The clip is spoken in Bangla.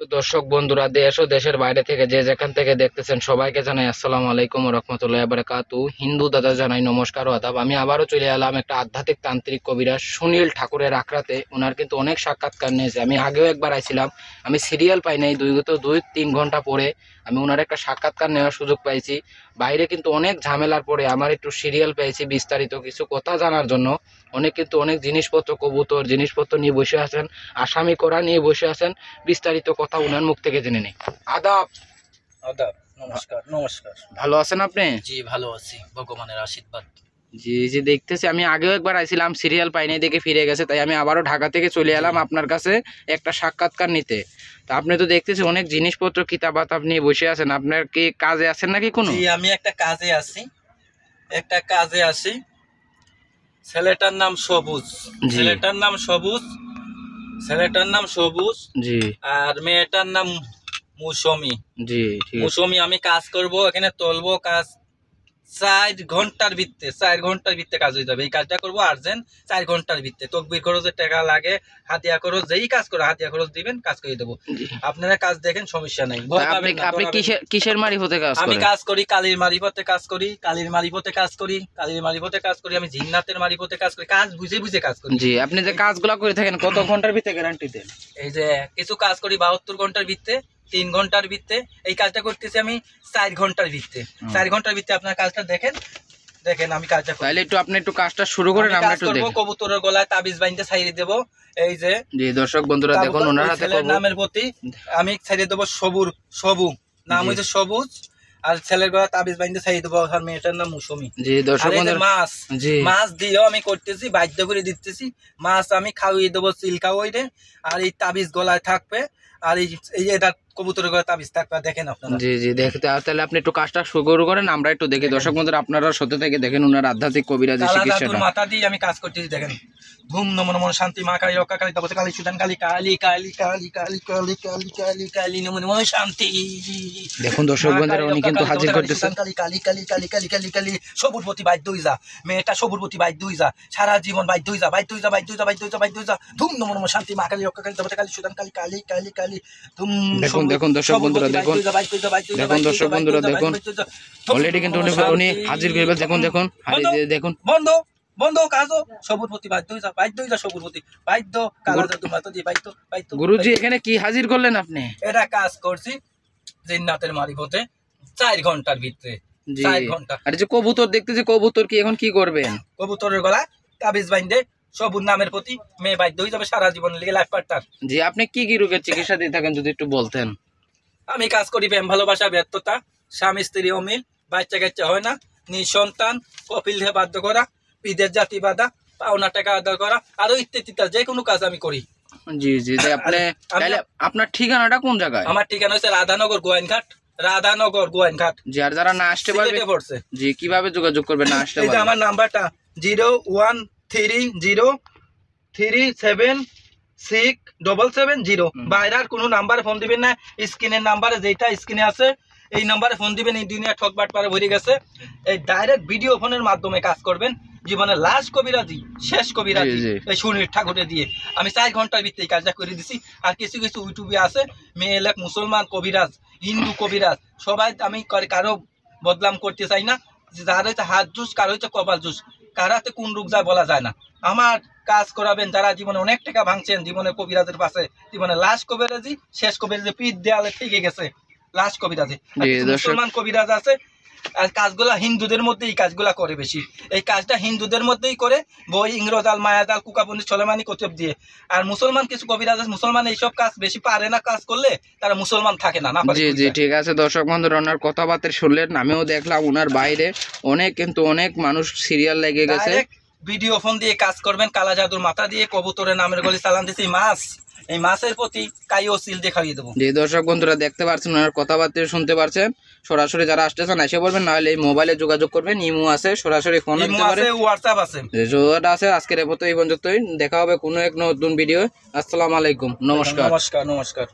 তো দর্শক বন্ধুরা, দেশ ও দেশের বাইরে থেকে যে যেখান থেকে দেখতেছেন সবাইকে জানাই আসসালামু আলাইকুম ওয়া রাহমাতুল্লাহি ওয়া বারাকাতুহু। হিন্দু দাদা জানাই নমস্কার ও আদাব। আমি আবারও চলে এলাম একটা আধ্যাত্মিক তান্ত্রিক কবিরাজ সুনীল ঠাকুরের আখড়াতে। ওনার কিন্তু অনেক সাক্ষাৎকার নিয়েছে, আমি আগেও একবার আইছিলাম, আমি সিরিয়াল পাই নাই, 2-3 ঘন্টা পরে আমি ওনার একটা সাক্ষাৎকার নেওয়ার সুযোগ পাইছি। বাইরে কিন্তু অনেক ঝামেলার পরে আমার একটু সিরিয়াল পেয়েছি বিস্তারিত কিছু কথা জানার জন্য। অনেক জিনিসপত্র, কবুতর জিনিসপত্র নিয়ে বসে আছেন, আসামি করা নিয়ে বসে আছেন। বিস্তারিত কথা উনার মুখ থেকে জেনে নেই। আদাব। আদাব। নমস্কার। নমস্কার। ভালো আছেন আপনি? জি ভালো আছি, ভগবানের আশীর্বাদ। জি জি, দেখতেছি আমি আগেও একবার আইছিলাম, সিরিয়াল পাইনি দেখে ফিরে গেছে, তাই আমি আবারও ঢাকা থেকে চলে এলাম আপনার কাছে একটা সাক্ষাৎকার নিতে। তা আপনি তো দেখতেছি অনেক জিনিসপত্র কিতাবাত আপনি বসে আছেন, আপনার কি কাজে আছেন নাকি কোনো? জি আমি একটা কাজে আছি। ছেলেটার নাম সবুজ। ছেলেটার নাম সবুজ জি। আর মেয়েটার নাম মৌসুমী। জি ঠিক আছে। মৌসুমী, আমি কাজ করব, এখানে তুলবো কাজ 4 ঘন্টার ভিত্তে কাজ হয়ে যাবে। এই কাজটা করবো আর্জেন্ট, 4 ঘন্টার ভিত্তে। তকবির খরচের টাকা লাগে, হাতিয়া খরচ, যেই কাজ করো হাতিয়া খরচ দিবেন, কাজ করে দেবো। আপনারা কাজ দেখেন, সমস্যা নাই। আপনি কিসের মারিফতে কাজ করেন? আমি কাজ করি কালীর মারিফতে কাজ করি, আমি জিন্নাতের মারিফতে কাজ করি, কাজ বুঝে বুঝে কাজ করি। জি, আপনি যে কাজগুলো করে থাকেন কত ঘন্টার ভিতরে গ্যারান্টি দেন? এই যে কিছু কাজ করি 72 ঘন্টার ভিত্তে, 3 ঘন্টার ভিত্তে। এই কাজটা করতেছি আমি 4 ঘন্টার ভিত্তে। 4 ঘন্টার ভিত্তে আপনার কাজটা দেখেন আমি কাজটা করি। তাহলে আপনি একটু কাজটা শুরু করেন, আমরা একটু দেখব। কবুতরের গলায় তাবিজ বাইন্ধে ছাইরে দেব। এই যে জি দর্শক বন্ধুরা দেখুন, ওনার হাতে ছেলের নামের প্রতি আমি ছাইরে দেব সবু, নাম হইছে সবুজ, আর ছেলের গলায় তাবিজ বাইন্ধে ছাইরে দেব, আর মেয়েটার নাম মৌসুমী। জি দর্শক বন্ধুরা, মাছ দিয়েও আমি করতেছি, বাধ্য করে দিতেছি। মাছ আমি খাওয়িয়ে দেবো, চিল খাওয়াইলে, আর এই তাবিজ গলায় থাকবে, আর এই যে এটা কবুতরের গলায় তাবিজ থাকবে। দেখেন আপনারা। জি জি দেখতে, তাহলে আপনি একটু কাজটা শুরু করেন, আমরা একটু দেখি। দর্শক বন্ধুরা আপনারা সাথে থেকে দেখেন ওনার আধ্যাত্মিক কবিরাজি চিকিৎসাটা। মাথা দিয়ে আমি কাজ করতেছি, দেখেন। ধুম নমো নমো শান্তি মা কালী রক্ষা কালী তপতে কালী সুদান কালী কালী কালী কালী কালী কালী কালী কালী কালী নমো নমো শান্তি। দেখুন দর্শক বন্ধুরা, উনি কিন্তু হাজির করতেছেন। কালী কালী কালী কালী কালী কালী কালী সবুর প্রতি বাধ্য হই যা, মেয়েটা সবুর প্রতি বাধ্য হই যা, সারা জীবন বাধ্য হই যা। ধুম নমো নমো শান্তি মা কালী রক্ষা কালী তপতে কালী সুদান কালী কালী কালী কালী ধুম। দেখুন দর্শক বন্ধুরা, দেখুন দর্শক বন্ধুরা, দেখুন অলরেডি কিন্তু উনি হাজির করবেন। দেখুন দেখুন বন্ধ কাজও সবুর প্রতি বাধ্য হই যা সবুর প্রতি বাধ্য। কালা জাদু মাতা দিয়ে বাধ্য। গুরুজি এখানে কি হাজির করলেন আপনি? এটা কাজ করছি জিন্নাতের মারিফতে 4 ঘন্টার ভিতরে। 4 ঘন্টা। আর যে কবুতর দেখতেছি, কবুতর কি এখন কি করবেন? কবুতরের গলায় তাবিজ বাইন্ধে সবুর নামের প্রতি মেয়ে বাধ্য হয়ে যাবে সারা জীবন লেগে, লাইফ পার্টনার। জি, আপনি কি রোগের চিকিৎসা দিয়ে থাকেন যদি একটু বলতেন? আমি কাজ করি প্রেম ভালোবাসা, ব্যর্থতা, স্বামী স্ত্রী অমিল, বাচ্চা কাচ্চা হয় না, নিঃসন্তান, কপিল দেহে বাধ্য করা, বিদেশ জাতি বাধা, পাওনা টাকা আদায় করা, আরো ইত্যাদি যে কোনো কাজ আমি করি। জি জি, আপনার ঠিকানাটা কোন জায়গায়? আমার ঠিকানা হচ্ছে রাধানগর গোয়াইনঘাট। জি, আর যারা না আসতে পারবে জি কিভাবে যোগাযোগ করবে না আসতে পারবে? আমার নাম্বারটা 01303076770। বাইরে আর কোনো নাম্বারে ফোন দিবেন না, স্ক্রিনের নাম্বারে যেটা স্ক্রিনে আছে এই নাম্বারে ফোন দিবেন। এই দুনিয়া ঠকবাট পারে ভরে গেছে, এই ডাইরেক্ট ভিডিও ফোনের মাধ্যমে কাজ করবেন। জীবনের লাস্ট কবিরাজি, শেষ কবিরাজি এই সুনীল ঠাকুরের দিয়ে আমি 4 ঘন্টার ভিতরে এই কাজটা করে দিছি। আর কিছু ইউটিউবে আছে মেয়ে এলাক মুসলমান কবিরাজ, হিন্দু কবিরাজ, সবাই আমি কারো বদনাম করতে চাই না। যার হচ্ছে হাত জুস, কারো হচ্ছে কপাল জুস, কারাতে কোন রোগ যায় বলা যায় না। আমার কাজ করাবেন যারা জীবনে অনেক টাকা ভাঙছেন, জীবনে কবিরাজের পাশে, জীবনে লাস্ট কবিরাজি, শেষ কবিরাজি, পিঠ দেয়ালে থেকে গেছে লাস্ট কবিরাজি। মুসলমান কবিরাজ আছে, আর কাজগুলা হিন্দুদের মধ্যে এই কাজগুলা করে বেশি। এই কাজটা হিন্দুদের মধ্যেই করে, বই ইংরজাল মায়াজাল কুকাবন্দি সলেমানি কতব দিয়ে। আর মুসলমান কিছু কবিরাজ আছে, মুসলমান এইসব কাজ বেশি পারে না, কাজ করলে তারা মুসলমান থাকে না। জি জি ঠিক আছে। দর্শক বন্ধুরা ওনার কথাবার্তা শুনলেন, আমিও দেখলাম ওনার বাইরে অনেক মানুষ সিরিয়াল লেগে গেছে। ভিডিও ফোন দিয়ে কাজ করবেন, কালা জাদুর মাথা দিয়ে কবুতরের নামের গলি চালান দিছি, মাছ, এই মাছের প্রতি কাইও সিল দেখাইয়ে দেবো। জি দর্শক বন্ধুরা দেখতে পাচ্ছেন, ওনার কথাবার্তা শুনতে পারছেন। সরাসরি যারা আসতেছেন এসে বলবেন, নাহলে এই মোবাইলে যোগাযোগ করবেন। ইমো আছে, সরাসরি ফোন দিতে পারেন, হোয়াটসঅ্যাপ আছে, যেটা আছে। আজকের এই পর্যন্তই, দেখা হবে কোনো এক নতুন ভিডিও। আসসালামু আলাইকুম, নমস্কার।